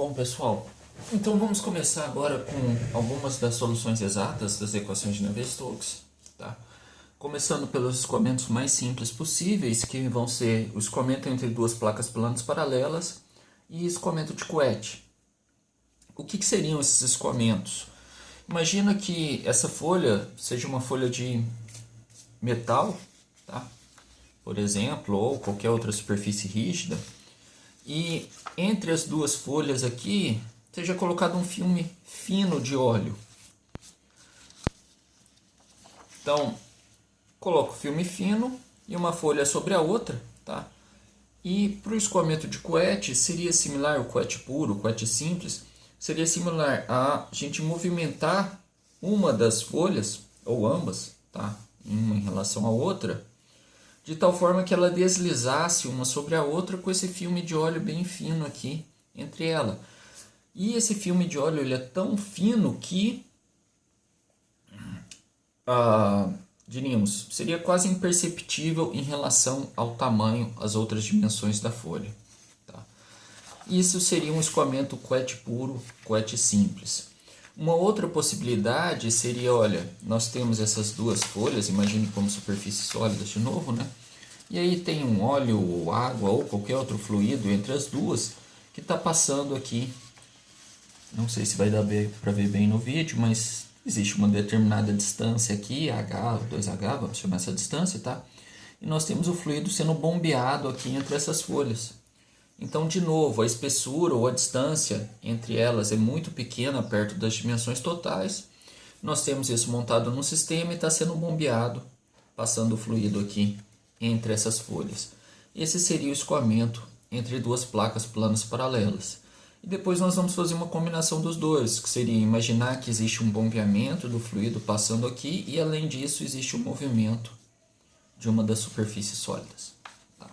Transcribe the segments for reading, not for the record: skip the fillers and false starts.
Bom, pessoal, então vamos começar agora com algumas das soluções exatas das equações de Navier-Stokes, tá? Começando pelos escoamentos mais simples possíveis, que vão ser o escoamento entre duas placas planas paralelas e escoamento de coete. O que seriam esses escoamentos? Imagina que essa folha seja uma folha de metal, tá? Por exemplo, ou qualquer outra superfície rígida, e entre as duas folhas aqui seja colocado um filme fino de óleo. Então, coloco o filme fino e uma folha sobre a outra, tá? E para o escoamento de coete seria similar, o coete puro, o coete simples, seria similar a gente movimentar uma das folhas, ou ambas, tá? Uma em relação à outra, de tal forma que ela deslizasse uma sobre a outra com esse filme de óleo bem fino aqui entre ela. E esse filme de óleo ele é tão fino que, diríamos, seria quase imperceptível em relação ao tamanho, às outras dimensões da folha. Tá? Isso seria um escoamento coete puro, coete simples. Uma outra possibilidade seria, olha, nós temos essas duas folhas, imagine como superfícies sólidas de novo, né? E aí tem um óleo ou água ou qualquer outro fluido entre as duas que está passando aqui. Não sei se vai dar para ver bem no vídeo, mas existe uma determinada distância aqui, H, 2H, vamos chamar essa distância, tá? E nós temos o fluido sendo bombeado aqui entre essas folhas. Então, de novo, a espessura ou a distância entre elas é muito pequena, perto das dimensões totais. Nós temos isso montado no sistema e está sendo bombeado, passando o fluido aqui entre essas folhas. Esse seria o escoamento entre duas placas planas paralelas. E depois nós vamos fazer uma combinação dos dois, que seria imaginar que existe um bombeamento do fluido passando aqui e além disso existe um movimento de uma das superfícies sólidas. Tá?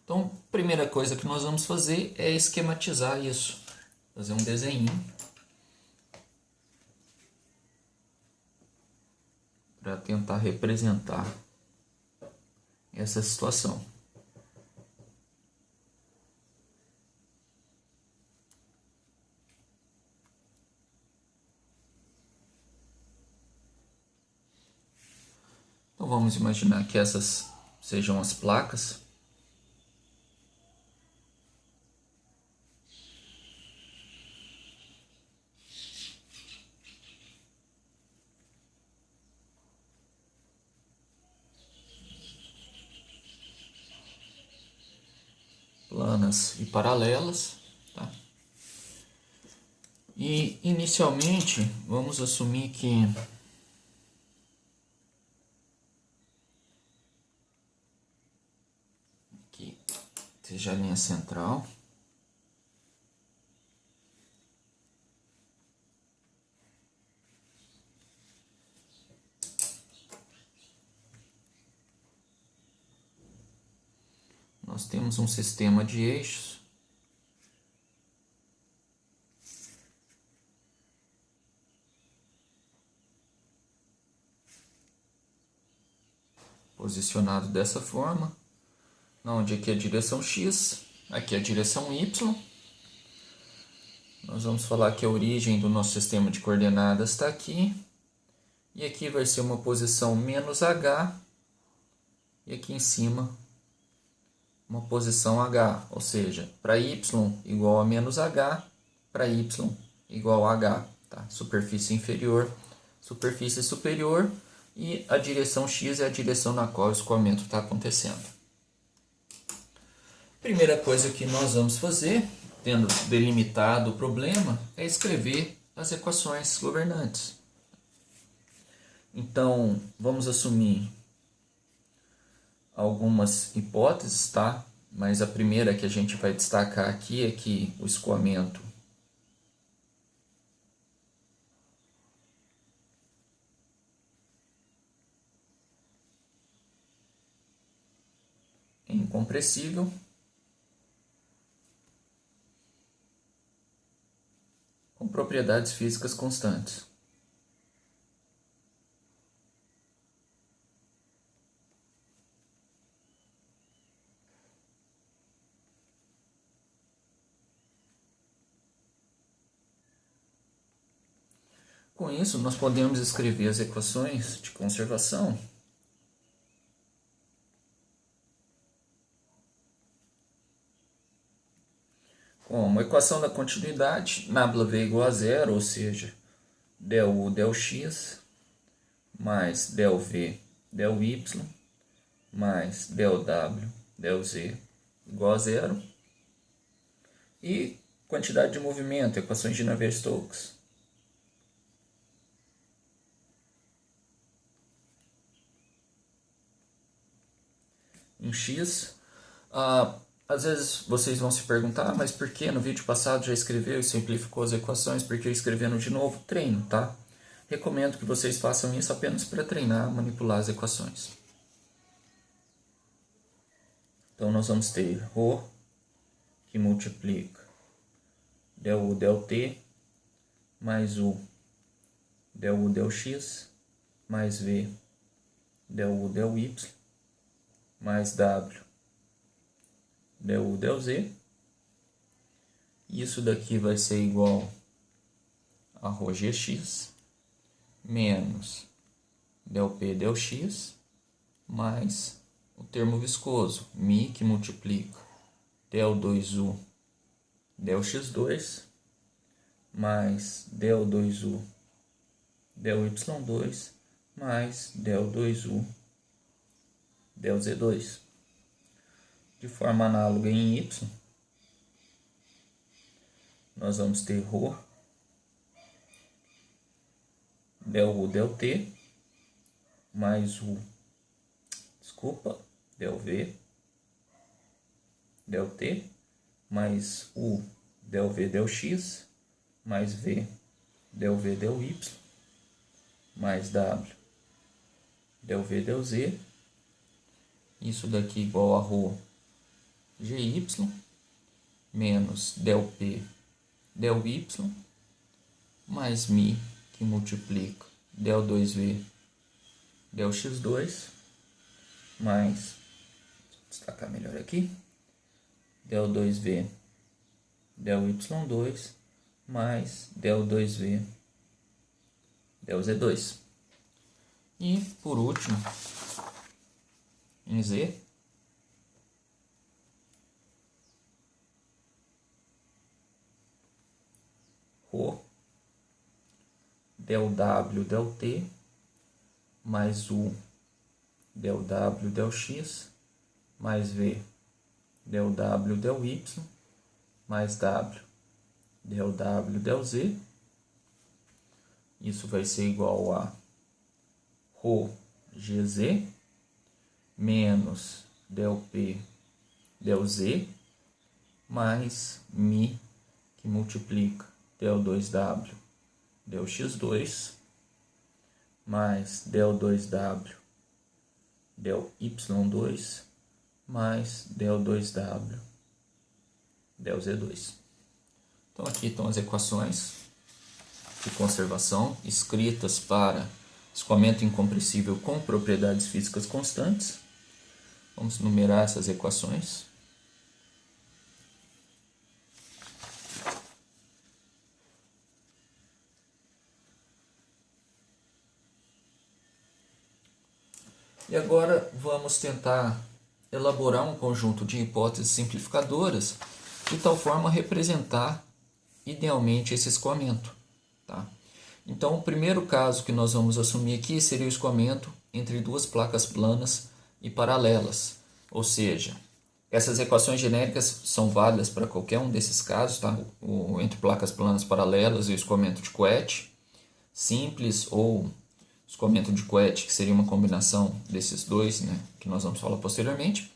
Então, a primeira coisa que nós vamos fazer é esquematizar isso, fazer um desenho para tentar representar essa situação. Então vamos imaginar que essas sejam as placas. Planas e paralelas, tá? E inicialmente vamos assumir que aqui seja a linha central. Nós temos um sistema de eixos posicionado dessa forma, onde aqui é a direção X, aqui é a direção Y. Nós vamos falar que a origem do nosso sistema de coordenadas está aqui, e aqui vai ser uma posição menos H, e aqui em cima uma posição H, ou seja, para Y igual a menos H, para Y igual a H, tá? Superfície inferior, superfície superior, e a direção X é a direção na qual o escoamento está acontecendo. Primeira coisa que nós vamos fazer, tendo delimitado o problema, é escrever as equações governantes. Então, vamos assumir algumas hipóteses, tá? Mas a primeira que a gente vai destacar aqui é que o escoamento é incompressível com propriedades físicas constantes. Com isso, nós podemos escrever as equações de conservação como equação da continuidade, nabla v igual a zero, ou seja, del u del x mais del v del y mais del w del z igual a zero. E quantidade de movimento, equações de Navier-Stokes. Em x, às vezes vocês vão se perguntar, mas por que no vídeo passado já escreveu e simplificou as equações, por que escrevendo de novo? Treino, tá? Recomendo que vocês façam isso apenas para treinar, manipular as equações. Então nós vamos ter ρ, que multiplica del u del t, mais u del u del x, mais v del u del y, mais w del u del z. Isso daqui vai ser igual a ρgx menos del p del x mais o termo viscoso, μ, que multiplica del 2u del x2 mais del 2u del y2 mais del 2u del z2. De forma análoga em y, nós vamos ter ρ del u del t mais del v del t mais u del v del x mais v del v del y mais w del v del z. Isso daqui igual a ρ gy menos del p del y mais μ, que multiplica del 2v del x2 mais, vou destacar melhor aqui, del 2v del y2 mais del 2v del z2. E por último, em z, ρ del w del t mais u del w del x mais v del w del y mais w del w del z. Isso vai ser igual a ρ gz menos del p del z mais μ, que multiplica del 2w del x2 mais del 2w del y2 mais del 2w del z2. Então aqui estão as equações de conservação escritas para escoamento incompressível com propriedades físicas constantes. Vamos numerar essas equações. E agora vamos tentar elaborar um conjunto de hipóteses simplificadoras de tal forma a representar idealmente esse escoamento. Tá? Então, o primeiro caso que nós vamos assumir aqui seria o escoamento entre duas placas planas e paralelas. Ou seja, essas equações genéricas são válidas para qualquer um desses casos, tá? Entre placas planas paralelas e o escoamento de Couette, simples ou escoamento de Couette, que seria uma combinação desses dois, né, que nós vamos falar posteriormente.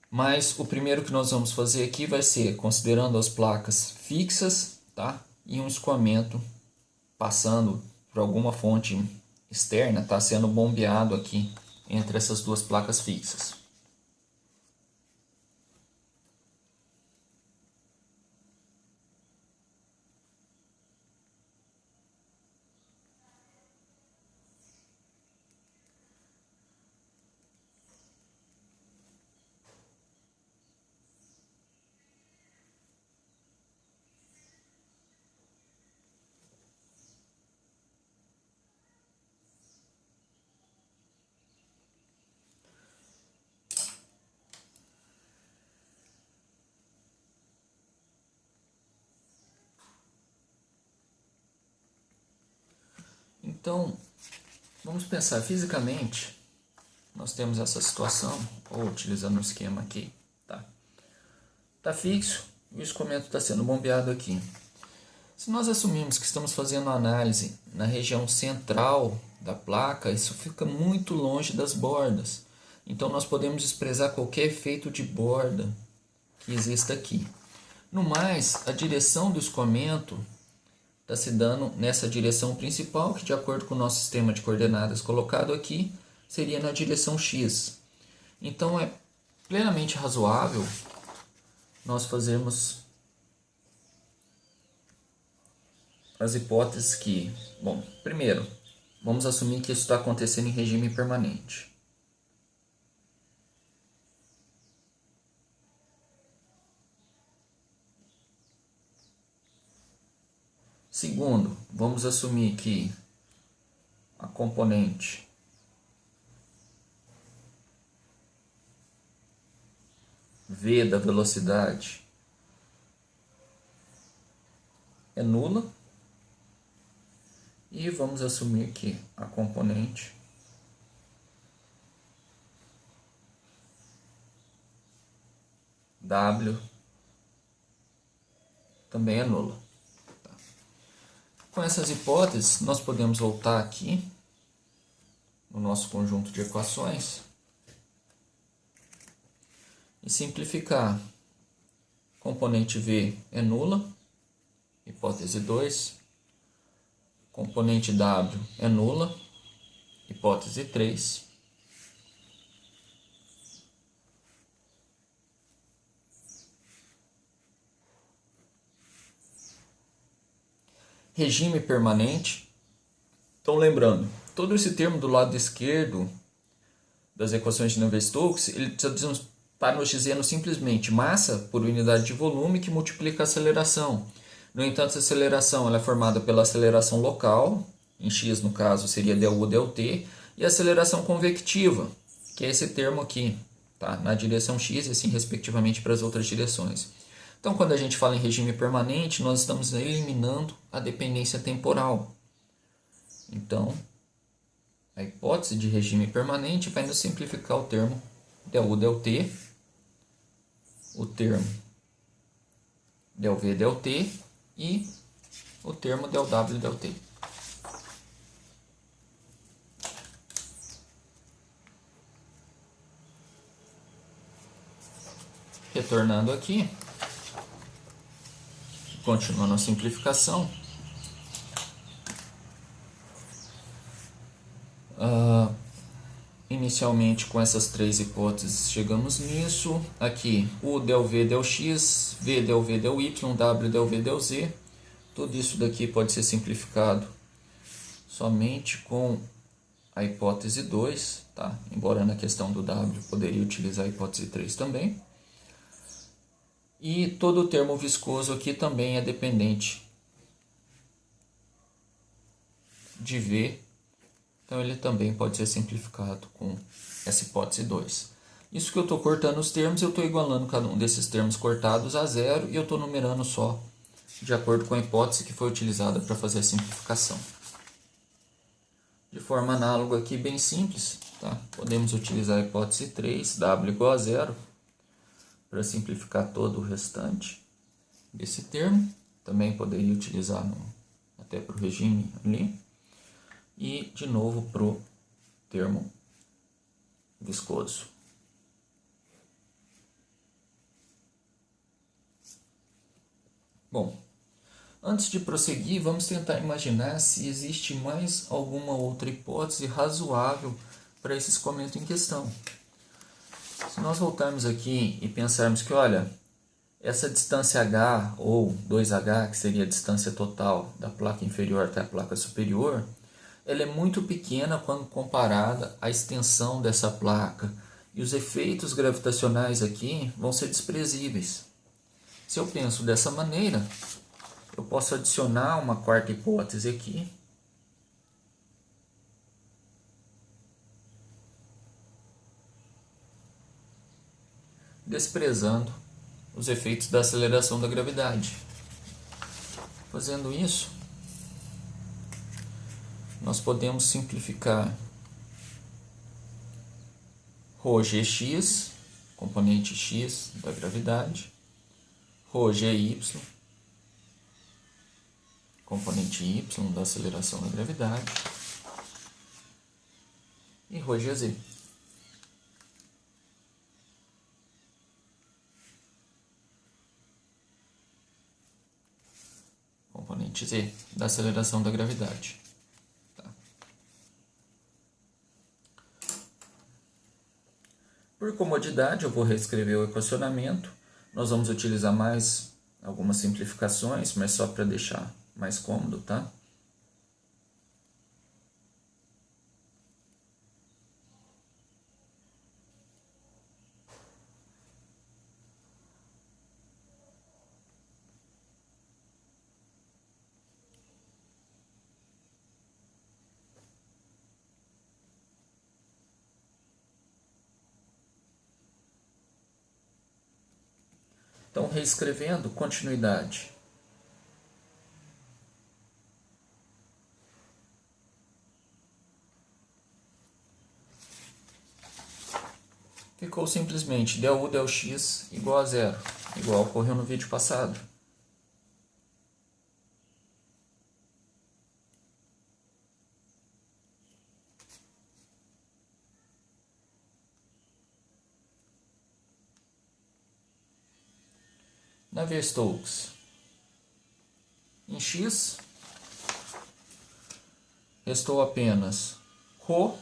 Mas o primeiro que nós vamos fazer aqui vai ser considerando as placas fixas, tá? E um escoamento passando por alguma fonte externa, tá sendo bombeado aqui entre essas duas placas fixas. Então, vamos pensar fisicamente. Nós temos essa situação, ou utilizando o esquema aqui, tá? Tá fixo e o escoamento está sendo bombeado aqui. Se nós assumirmos que estamos fazendo análise na região central da placa, isso fica muito longe das bordas. Então nós podemos desprezar qualquer efeito de borda que exista aqui. No mais, a direção do escoamento está se dando nessa direção principal, que de acordo com o nosso sistema de coordenadas colocado aqui, seria na direção X. Então é plenamente razoável nós fazermos as hipóteses que, bom, primeiro, vamos assumir que isso está acontecendo em regime permanente. Segundo, vamos assumir que a componente V da velocidade é nula. E vamos assumir que a componente W também é nula. Tá. Com essas hipóteses, nós podemos voltar aqui no nosso conjunto de equações e simplificar. Componente V é nula, hipótese 2. Componente W é nula, hipótese 3. Regime permanente. Então, lembrando, todo esse termo do lado esquerdo das equações de Navier-Stokes, ele está nos dizendo simplesmente massa por unidade de volume que multiplica a aceleração. No entanto, essa aceleração ela é formada pela aceleração local, em x no caso seria du dt, e a aceleração convectiva, que é esse termo aqui, tá? Na direção x e assim respectivamente para as outras direções. Então, quando a gente fala em regime permanente, nós estamos eliminando a dependência temporal. Então, a hipótese de regime permanente vai nos simplificar o termo du dt, o termo dv dt e o termo dw dt. Retornando aqui, continuando a simplificação, inicialmente com essas três hipóteses chegamos nisso. Aqui o del v del x, v del v del y, w del v del z. Tudo isso daqui pode ser simplificado somente com a hipótese 2, tá? Embora na questão do w poderia utilizar a hipótese 3 também. E todo o termo viscoso aqui também é dependente de v. Então ele também pode ser simplificado com essa hipótese 2. Isso que eu estou cortando os termos, eu estou igualando cada um desses termos cortados a zero e eu estou numerando só de acordo com a hipótese que foi utilizada para fazer a simplificação. De forma análoga aqui, bem simples, tá? Podemos utilizar a hipótese 3, w igual a zero, para simplificar todo o restante desse termo. Também poderia utilizar até para o regime ali. E, de novo, para o termo viscoso. Bom, antes de prosseguir, vamos tentar imaginar se existe mais alguma outra hipótese razoável para esse escoamento em questão. Se nós voltarmos aqui e pensarmos que, olha, essa distância h ou 2h, que seria a distância total da placa inferior até a placa superior, ela é muito pequena quando comparada à extensão dessa placa. E os efeitos gravitacionais aqui vão ser desprezíveis. Se eu penso dessa maneira, eu posso adicionar uma quarta hipótese aqui. Desprezando os efeitos da aceleração da gravidade. Fazendo isso, nós podemos simplificar ρgx, componente x da gravidade, ρgy, componente y da aceleração da gravidade, e ρgz. Componente z da aceleração da gravidade. Tá. Por comodidade, eu vou reescrever o equacionamento. Nós vamos utilizar mais algumas simplificações, mas só para deixar mais cômodo, tá? Então, reescrevendo, continuidade. Ficou simplesmente du dx igual a zero, igual ocorreu no vídeo passado. Navier-Stokes. Em x, restou apenas ρ,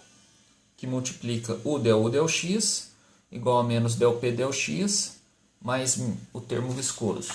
que multiplica o du dx, igual a menos dp dx, mais o termo viscoso.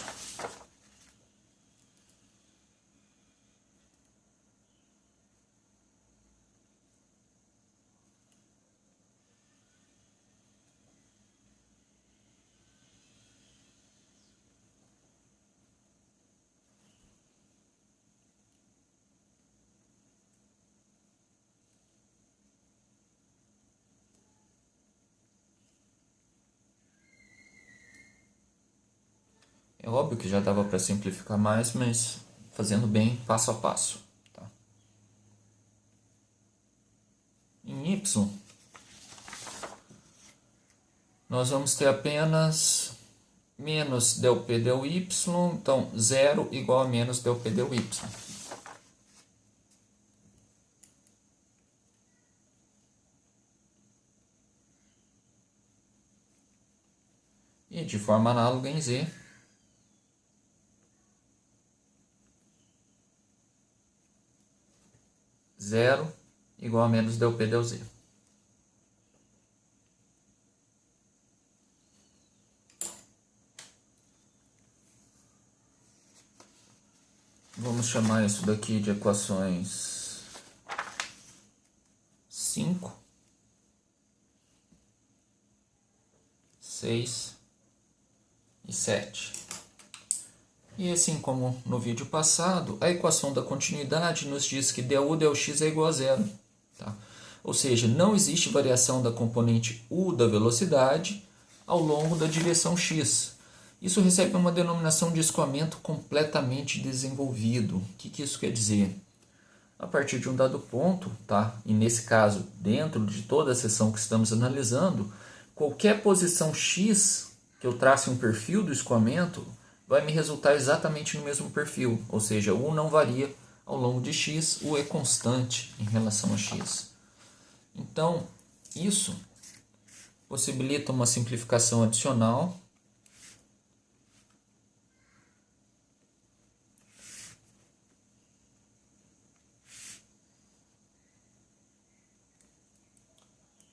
É óbvio que já dava para simplificar mais, mas fazendo bem passo a passo. Tá? Em y, nós vamos ter apenas menos dp dy, então 0 igual a menos dp dy. E de forma análoga em z, zero igual a menos dp dz. Vamos chamar isso daqui de equações 5, 6 e 7. E assim como no vídeo passado, a equação da continuidade nos diz que du dx é igual a zero. Tá? Ou seja, não existe variação da componente u da velocidade ao longo da direção x. Isso recebe uma denominação de escoamento completamente desenvolvido. O que isso quer dizer? A partir de um dado ponto, tá? E nesse caso, dentro de toda a seção que estamos analisando, qualquer posição x que eu trace um perfil do escoamento vai me resultar exatamente no mesmo perfil, ou seja, u não varia ao longo de x, u é constante em relação a x. Então, isso possibilita uma simplificação adicional.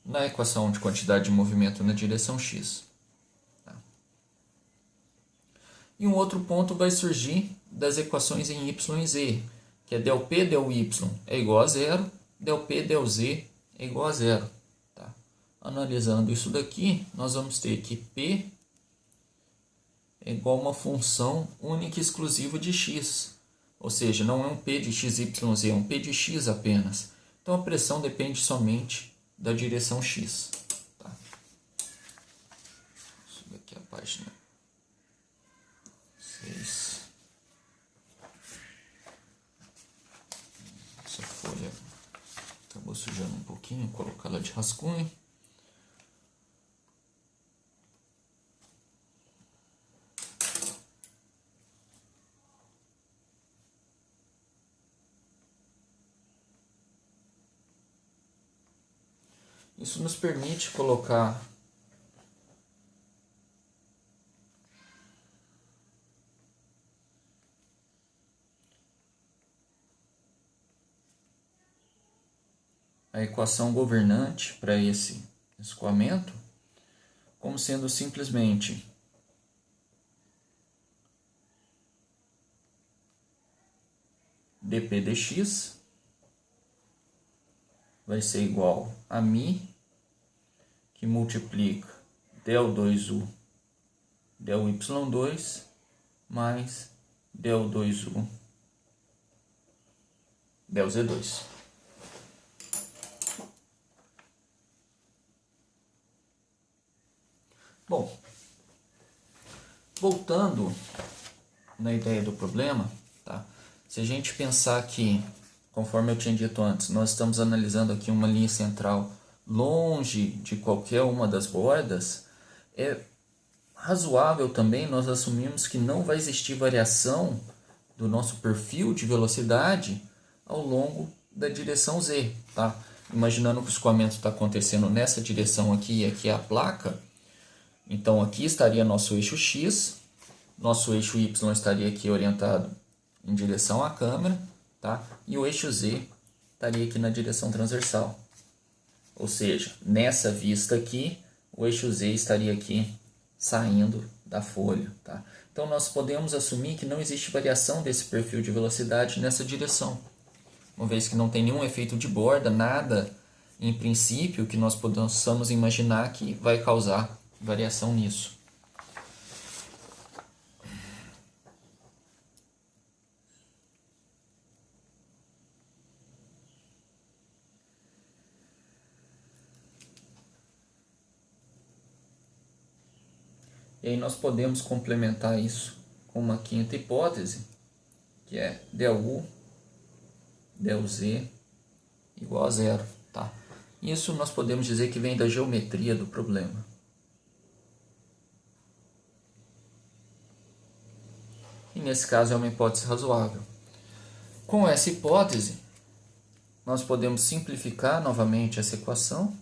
Na equação de quantidade de movimento na direção x. Tá? E um outro ponto vai surgir das equações em y e z, que é dp dy é igual a zero, dp dz é igual a zero. Tá? Analisando isso daqui, nós vamos ter que p é igual a uma função única e exclusiva de x. Ou seja, não é um p de x, y, z, é um p de x apenas. Então a pressão depende somente da direção x. Tá? Isso daqui é a página 6. Essa folha pouquinho, colocá-la de rascunho. Isso nos permite colocar a equação governante para esse escoamento como sendo simplesmente dp dx vai ser igual a μ, que multiplica del 2u del y2 mais del 2u del z2. Bom, voltando na ideia do problema, tá? Se a gente pensar que, conforme eu tinha dito antes, nós estamos analisando aqui uma linha central longe de qualquer uma das bordas, é razoável também nós assumirmos que não vai existir variação do nosso perfil de velocidade ao longo da direção z, tá? Imaginando que o escoamento está acontecendo nessa direção aqui e aqui é a placa, então aqui estaria nosso eixo x, nosso eixo y estaria aqui orientado em direção à câmera, tá? E o eixo z estaria aqui na direção transversal. Ou seja, nessa vista aqui, o eixo z estaria aqui saindo da folha, tá? Então nós podemos assumir que não existe variação desse perfil de velocidade nessa direção, uma vez que não tem nenhum efeito de borda, nada em princípio que nós possamos imaginar que vai causar variação nisso. E aí nós podemos complementar isso com uma quinta hipótese, que é del u, del z igual a zero, tá? Isso nós podemos dizer que vem da geometria do problema. E nesse caso é uma hipótese razoável. Com essa hipótese, nós podemos simplificar novamente essa equação.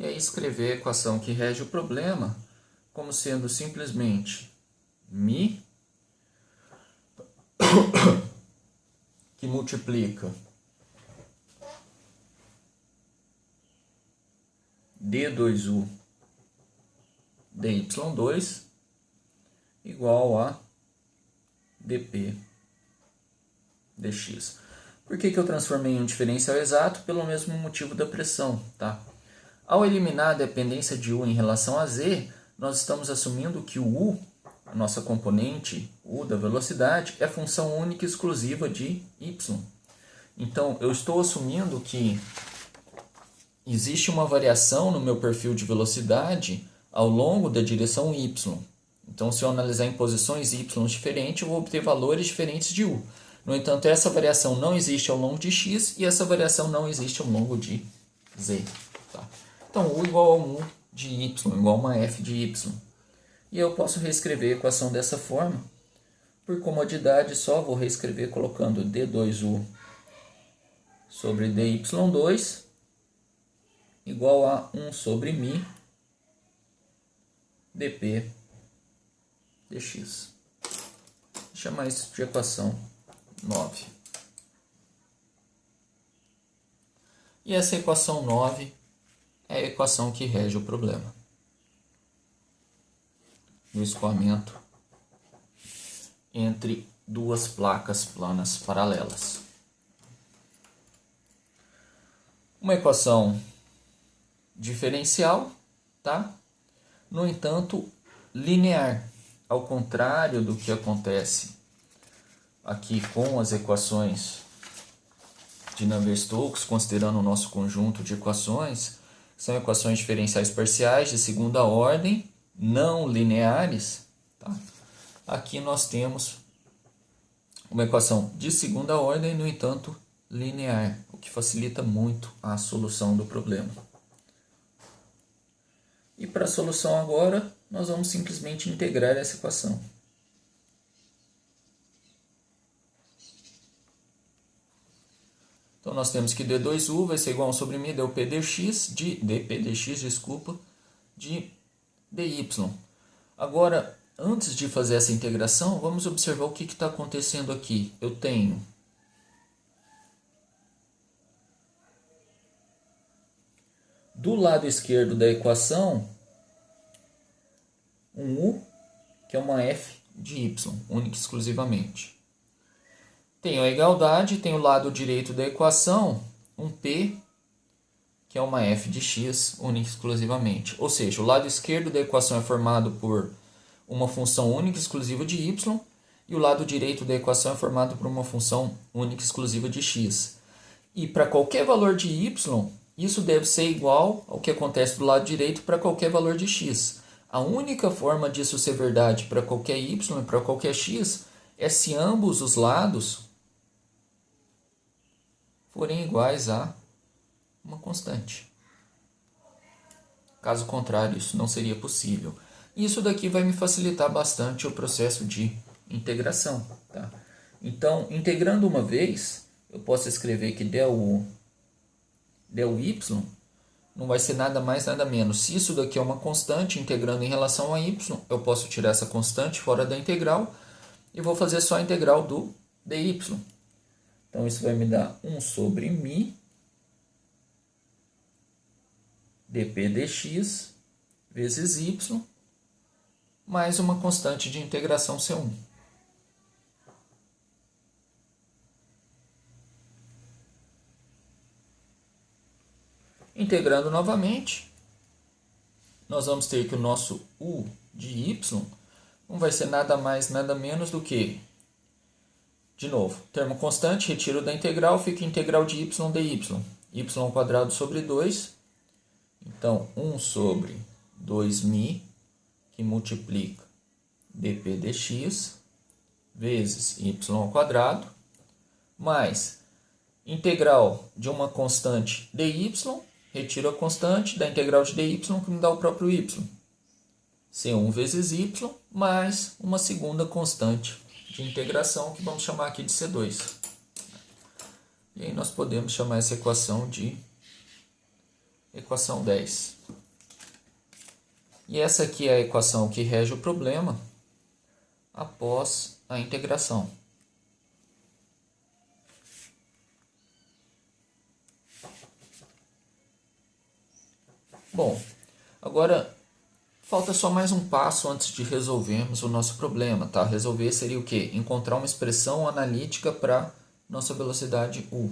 E aí escrever a equação que rege o problema como sendo simplesmente μ, que multiplica d2u dy2 igual a dp dx. Por que eu transformei em um diferencial exato? Pelo mesmo motivo da pressão, tá? Ao eliminar a dependência de u em relação a z, nós estamos assumindo que o u, a nossa componente u da velocidade, é função única e exclusiva de y. Então, eu estou assumindo que existe uma variação no meu perfil de velocidade ao longo da direção y. Então, se eu analisar em posições y diferentes, eu vou obter valores diferentes de u. No entanto, essa variação não existe ao longo de x e essa variação não existe ao longo de z. Tá? Então, u igual a 1 de y, igual a uma f de y. E eu posso reescrever a equação dessa forma. Por comodidade, só vou reescrever colocando d2u sobre dy2 igual a 1 sobre μ dp dx. Vou chamar isso de equação 9. E essa equação 9 é a equação que rege o problema do escoamento entre duas placas planas paralelas. Uma equação diferencial, tá? No entanto, linear, ao contrário do que acontece aqui com as equações de Navier-Stokes, considerando o nosso conjunto de equações, são equações diferenciais parciais de segunda ordem, não lineares, tá? Aqui nós temos uma equação de segunda ordem, no entanto, linear, o que facilita muito a solução do problema. E para a solução agora, nós vamos simplesmente integrar essa equação. Então nós temos que d2u vai ser igual a 1 sobre μ dp dx, de dy. Agora, antes de fazer essa integração, vamos observar o que está acontecendo aqui. Eu tenho do lado esquerdo da equação um u, que é uma f de y, única e exclusivamente. Tenho a igualdade, tenho o lado direito da equação, um p, que é uma f de x, única e exclusivamente. Ou seja, o lado esquerdo da equação é formado por uma função única e exclusiva de y, e o lado direito da equação é formado por uma função única e exclusiva de x. E para qualquer valor de y, isso deve ser igual ao que acontece do lado direito para qualquer valor de x. A única forma disso ser verdade para qualquer y e para qualquer x é se ambos os lados forem iguais a uma constante. Caso contrário, isso não seria possível. Isso daqui vai me facilitar bastante o processo de integração. Tá? Então, integrando uma vez, eu posso escrever que del y não vai ser nada mais, nada menos. Se isso daqui é uma constante, integrando em relação a y, eu posso tirar essa constante fora da integral e vou fazer só a integral do dy. Então, isso vai me dar 1 sobre μ dp dx vezes y mais uma constante de integração C1. Integrando novamente, nós vamos ter que o nosso u de y não vai ser nada mais, nada menos do que, de novo, termo constante, retiro da integral, fica integral de y dy. Y² sobre 2, então 1 sobre 2μ, que multiplica dp dx, vezes y², mais integral de uma constante dy, retiro a constante da integral de dy, que me dá o próprio y. C1 vezes y, mais uma segunda constante de integração, que vamos chamar aqui de C2. E aí nós podemos chamar essa equação de equação 10. E essa aqui é a equação que rege o problema após a integração. Bom, agora falta só mais um passo antes de resolvermos o nosso problema, tá? Resolver seria o quê? Encontrar uma expressão analítica para nossa velocidade u.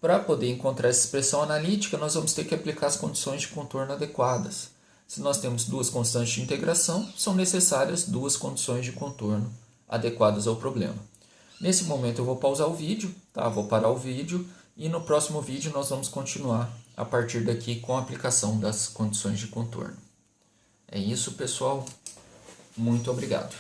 Para poder encontrar essa expressão analítica, nós vamos ter que aplicar as condições de contorno adequadas. Se nós temos duas constantes de integração, são necessárias duas condições de contorno adequadas ao problema. Nesse momento eu vou pausar o vídeo, tá? Vou parar o vídeo e no próximo vídeo nós vamos continuar a partir daqui com a aplicação das condições de contorno. É isso, pessoal. Muito obrigado.